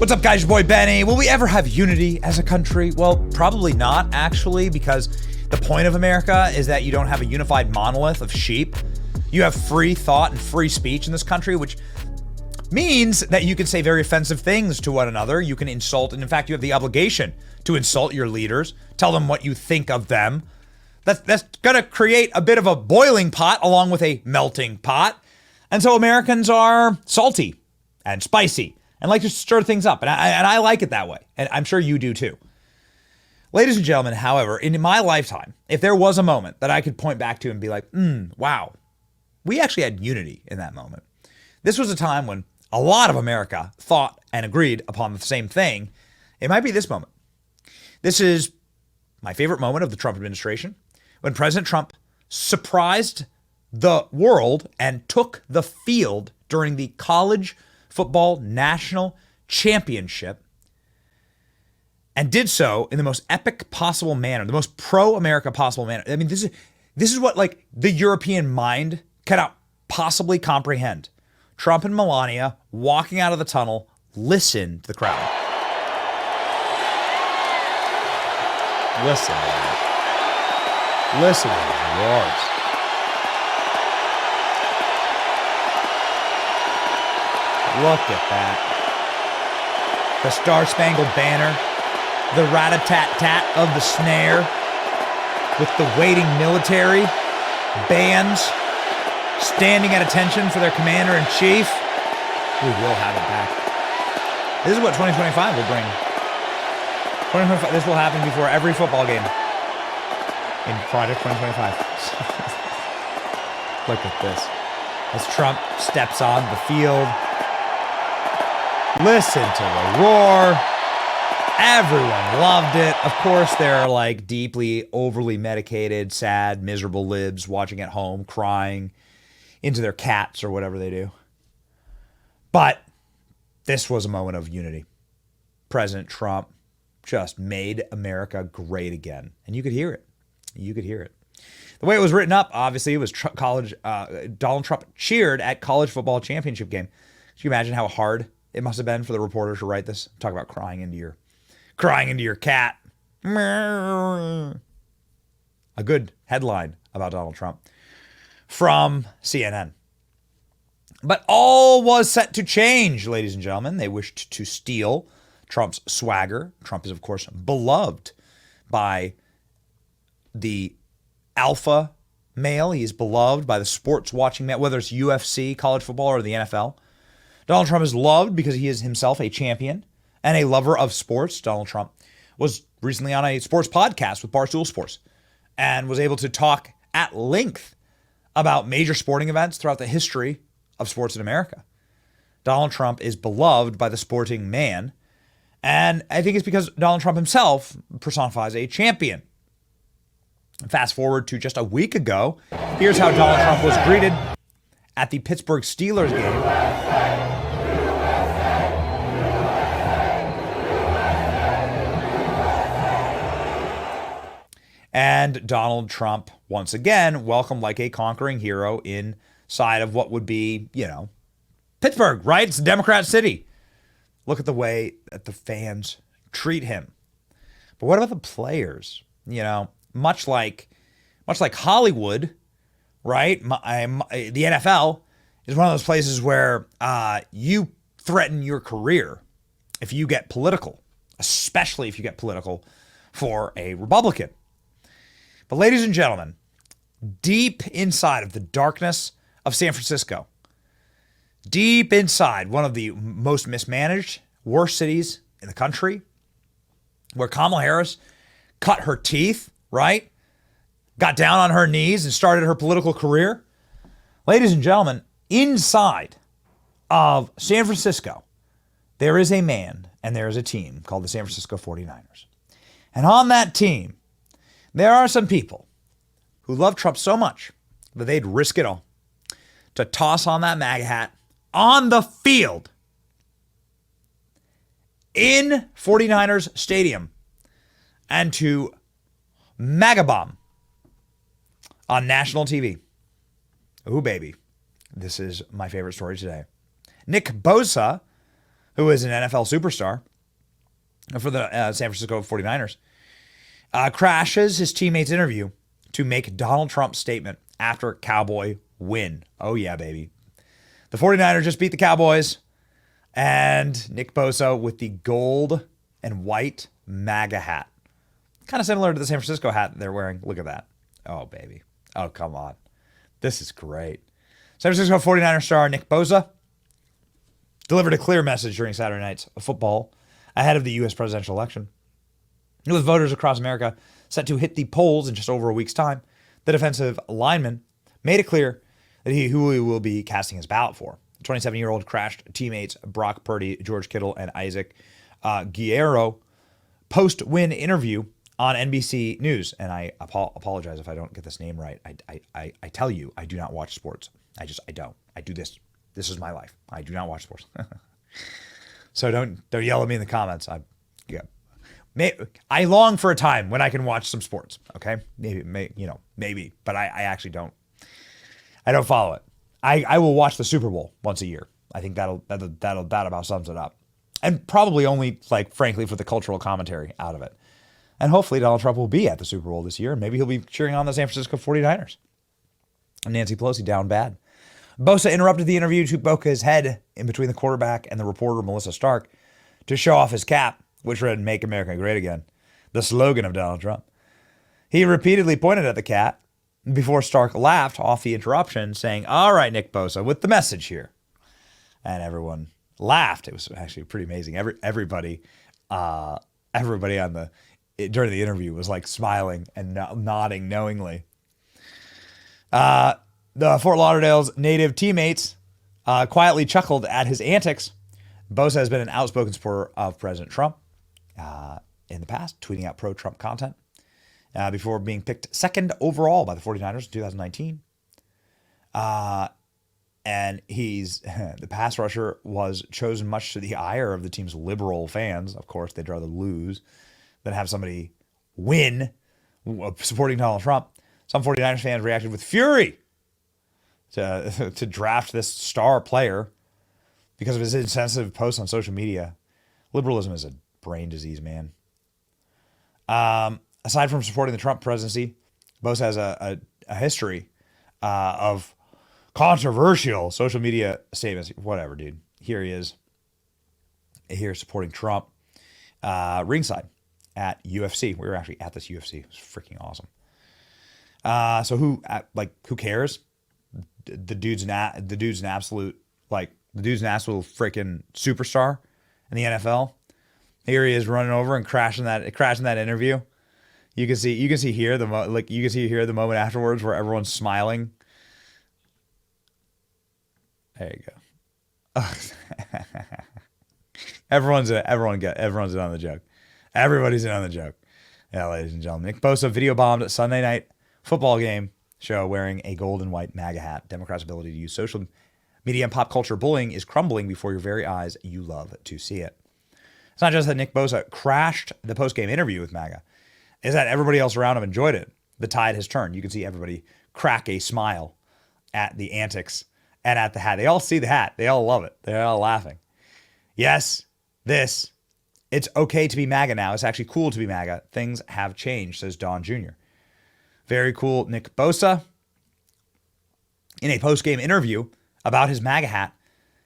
What's up, guys? Your boy Benny. Will we ever have unity as a country? Well, probably not, actually, because the point of America is that you don't have a unified monolith of sheep. You have free thought and free speech in this country, which means that you can say very offensive things to one another. You can insult, and in fact, you have the obligation to insult your leaders, tell them what you think of them. That's gonna create a bit of a boiling pot along with a melting pot. And so Americans are salty and spicy and like to stir things up. And I like it that way. And I'm sure you do too. Ladies and gentlemen, however, in my lifetime, if there was a moment that I could point back to and be like, wow, we actually had unity in that moment. This was a time when a lot of America thought and agreed upon the same thing. It might be this moment. This is my favorite moment of the Trump administration, when President Trump surprised the world and took the field during the college football national championship and did so in the most epic possible manner, the most pro-America possible manner. I mean, this is what like the European mind cannot possibly comprehend. Trump and Melania walking out of the tunnel, listen to the crowd. Listen to that. Listen to the roars. Look at that. The Star-Spangled Banner, the rat-a-tat-tat of the snare, with the waiting military, bands, standing at attention for their commander-in-chief. We will have it back. This is what 2025 will bring. 2025, this will happen before every football game in Project 2025. Look at this. As Trump steps on the field, listen to the roar. Everyone loved it. Of course, there are like deeply, overly medicated, sad, miserable libs watching at home, crying into their cats or whatever they do. But this was a moment of unity. President Trump just made America great again. And you could hear it. You could hear it. The way it was written up, obviously, it was Donald Trump cheered at college football championship game. Can you imagine how hard it must have been for the reporter to write this? Talk about crying into your cat. A good headline about Donald Trump from CNN. But all was set to change, ladies and gentlemen. They wished to steal Trump's swagger. Trump is, of course, beloved by the alpha male. He is beloved by the sports watching male, whether it's UFC, college football, or the NFL. Donald Trump is loved because he is himself a champion and a lover of sports. Donald Trump was recently on a sports podcast with Barstool Sports and was able to talk at length about major sporting events throughout the history of sports in America. Donald Trump is beloved by the sporting man, and I think it's because Donald Trump himself personifies a champion. Fast forward to just a week ago, here's how Donald Trump was greeted at the Pittsburgh Steelers game. And Donald Trump, once again, welcomed like a conquering hero inside of what would be, Pittsburgh, right? It's a Democrat city. Look at the way that the fans treat him. But what about the players? Much like Hollywood, right? The NFL is one of those places where you threaten your career if you get political, especially if you get political for a Republican. But ladies and gentlemen, deep inside of the darkness of San Francisco, deep inside one of the most mismanaged, worst cities in the country, where Kamala Harris cut her teeth, right? Got down on her knees and started her political career. Ladies and gentlemen, inside of San Francisco, there is a man and there is a team called the San Francisco 49ers. And on that team, there are some people who love Trump so much that they'd risk it all to toss on that MAGA hat on the field in 49ers Stadium and to MAGA bomb on national TV. Ooh, baby. This is my favorite story today. Nick Bosa, who is an NFL superstar for the San Francisco 49ers, crashes his teammate's interview to make Donald Trump's statement after Cowboy win. Oh, yeah, baby. The 49ers just beat the Cowboys, and Nick Bosa with the gold and white MAGA hat. Kind of similar to the San Francisco hat they're wearing. Look at that. Oh, baby. Oh, come on. This is great. San Francisco 49er star Nick Bosa delivered a clear message during Saturday night's football ahead of the U.S. presidential election. With voters across America set to hit the polls in just over a week's time, the defensive lineman made it clear that who he will be casting his ballot for. The 27-year-old crashed teammates Brock Purdy, George Kittle, and Isaac Guerrero post-win interview on NBC News. And I apologize if I don't get this name right. I tell you, I do not watch sports. I don't. I do this. This is my life. I do not watch sports. So don't yell at me in the comments. I long for a time when I can watch some sports. Okay, maybe, but I actually don't. I don't follow it. I will watch the Super Bowl once a year. I think that about sums it up, and probably only frankly for the cultural commentary out of it. And hopefully Donald Trump will be at the Super Bowl this year, and maybe he'll be cheering on the San Francisco 49ers. And Nancy Pelosi down bad. Bosa interrupted the interview to poke his head in between the quarterback and the reporter Melissa Stark to show off his cap, which read "Make America Great Again," the slogan of Donald Trump. He repeatedly pointed at the cap before Stark laughed off the interruption, saying, "All right, Nick Bosa, with the message here." And everyone laughed. It was actually pretty amazing. Everybody on during the interview was smiling and nodding knowingly. The Fort Lauderdale's native teammates quietly chuckled at his antics. Bosa has been an outspoken supporter of President Trump in the past, tweeting out pro-Trump content before being picked second overall by the 49ers in 2019. And the pass rusher was chosen much to the ire of the team's liberal fans. Of course, they'd rather lose than have somebody win supporting Donald Trump. Some 49ers fans reacted with fury to draft this star player because of his insensitive posts on social media. Liberalism is a brain disease, man. Aside from supporting the Trump presidency, Bosa has a history of controversial social media statements. Whatever, dude. Here he is. Here supporting Trump ringside at UFC. We were actually at this UFC. It was freaking awesome. So who cares? The dude's an absolute freaking superstar in the NFL. Here he is running over and crashing that interview. You can see here the moment afterwards where everyone's smiling. There you go. Everyone's in on the joke. Everybody's in on the joke. Yeah, ladies and gentlemen. Nick Bosa video bombed Sunday night football game show wearing a gold and white MAGA hat. Democrats' ability to use social media and pop culture bullying is crumbling before your very eyes. You love to see it. It's not just that Nick Bosa crashed the post-game interview with MAGA. It's that everybody else around him enjoyed it. The tide has turned. You can see everybody crack a smile at the antics and at the hat. They all see the hat. They all love it. They're all laughing. Yes, it's okay to be MAGA now. It's actually cool to be MAGA. Things have changed, says Don Jr. Very cool. Nick Bosa, in a post-game interview about his MAGA hat,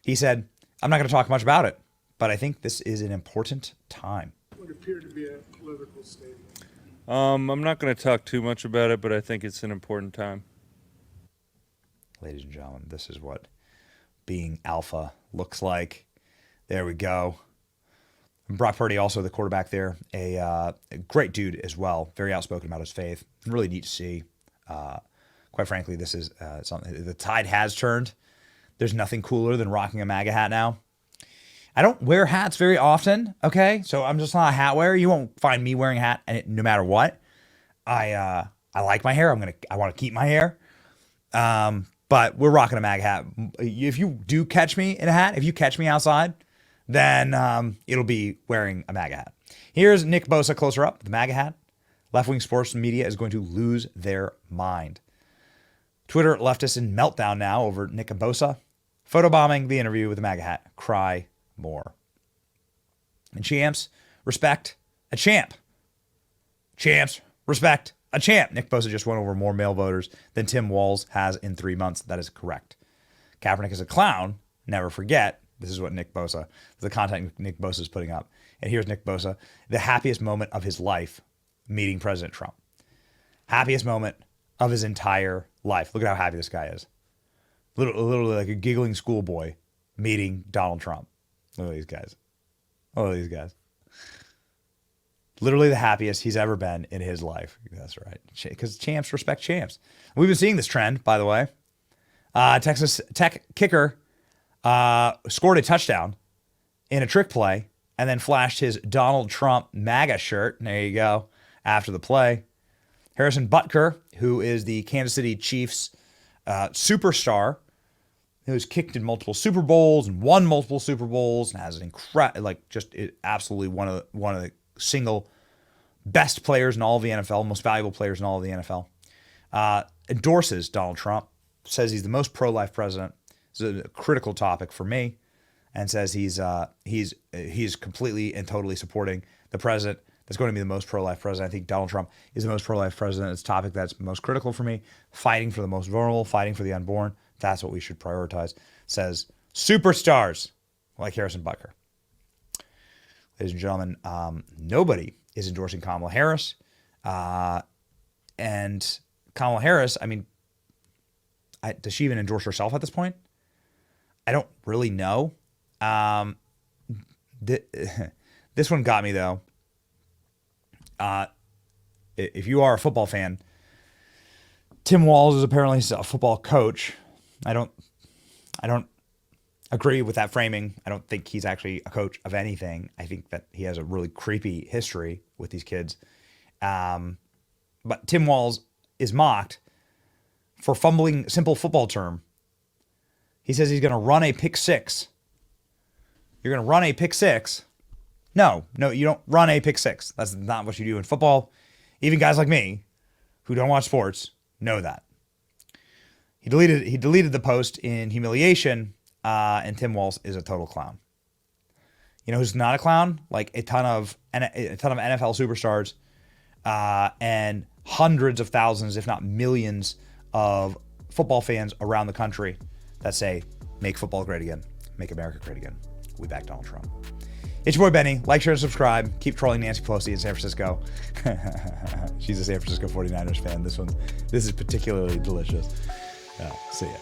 he said, "I'm not going to talk much about it, but I think this is an important time." What appeared to be a political statement. I'm not going to talk too much about it, but I think it's an important time. Ladies and gentlemen, this is what being alpha looks like. There we go. Brock Purdy, also the quarterback there, a great dude as well. Very outspoken about his faith. Really neat to see. Quite frankly, this is something. The tide has turned. There's nothing cooler than rocking a MAGA hat now. I don't wear hats very often, okay? So I'm just not a hat wearer. You won't find me wearing a hat no matter what. I like my hair. I want to keep my hair. But we're rocking a MAGA hat. If you do catch me in a hat, if you catch me outside, then it'll be wearing a MAGA hat. Here's Nick Bosa closer up, the MAGA hat. Left-wing sports media is going to lose their mind. Twitter leftists in meltdown now over Nick Bosa photobombing the interview with the MAGA hat. Cry more. And champs respect a champ. Champs respect a champ. Nick Bosa just won over more male voters than Tim Walz has in 3 months. That is correct. Kaepernick is a clown. Never forget. This is what Nick Bosa, the content Nick Bosa is putting up. And here's Nick Bosa, the happiest moment of his life, meeting President Trump. Happiest moment of his entire life. Look at how happy this guy is. Literally like a giggling schoolboy meeting Donald Trump. Look at these guys. Look at these guys. Literally the happiest he's ever been in his life. That's right. Because champs respect champs. We've been seeing this trend, by the way. Texas Tech kicker scored a touchdown in a trick play and then flashed his Donald Trump MAGA shirt. And there you go. After the play. Harrison Butker, who is the Kansas City Chiefs superstar, who's kicked in multiple Super Bowls and won multiple Super Bowls and has an absolutely one of the single best players in all of the NFL, most valuable players in all of the NFL, endorses Donald Trump, says he's the most pro-life president. It's a critical topic for me, and says he's completely and totally supporting the president that's going to be the most pro-life president. I think Donald Trump is the most pro-life president. It's a topic that's most critical for me. Fighting for the most vulnerable, fighting for the unborn. That's what we should prioritize. Says superstars like Harrison Butker. Ladies and gentlemen, nobody is endorsing Kamala Harris. And Kamala Harris, I mean, does she even endorse herself at this point? I don't really know. This one got me, though. If you are a football fan, Tim Walz is apparently a football coach. I don't agree with that framing. I don't think he's actually a coach of anything. I think that he has a really creepy history with these kids. But Tim Walz is mocked for fumbling simple football term. He says he's going to run a pick six. You're going to run a pick six? No, you don't run a pick six. That's not what you do in football. Even guys like me, who don't watch sports, know that. He deleted the post in humiliation, and Tim Walz is a total clown. You know who's not a clown? Like a ton of NFL superstars, and hundreds of thousands, if not millions, of football fans around the country that say, "Make football great again. Make America great again. We back Donald Trump." It's your boy Benny. Like, share, and subscribe. Keep trolling Nancy Pelosi in San Francisco. She's a San Francisco 49ers fan. This is particularly delicious. See ya.